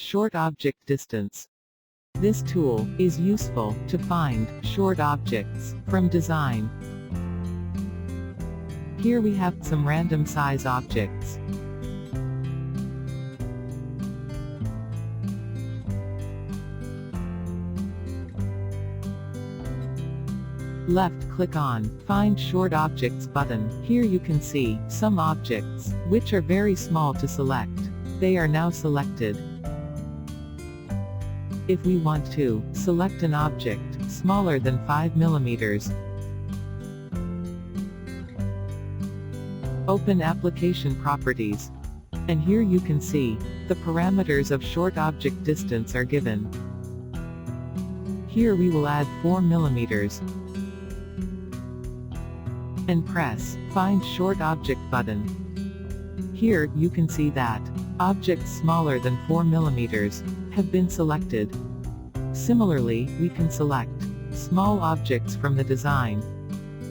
Short object distance. This tool is useful to find short objects from design. Here we have some random size objects. Left-click on Find Short Objects button. Here you can see some objects, which are very small to select. They are now selected. If we want to select an object smaller than 5 mm, open Application Properties. And here you can see the parameters of short object distance are given. Here we will add 4 mm. And press Find Short Object button. Here you can see that objects smaller than 4 mm have been selected. Similarly, we can select small objects from the design.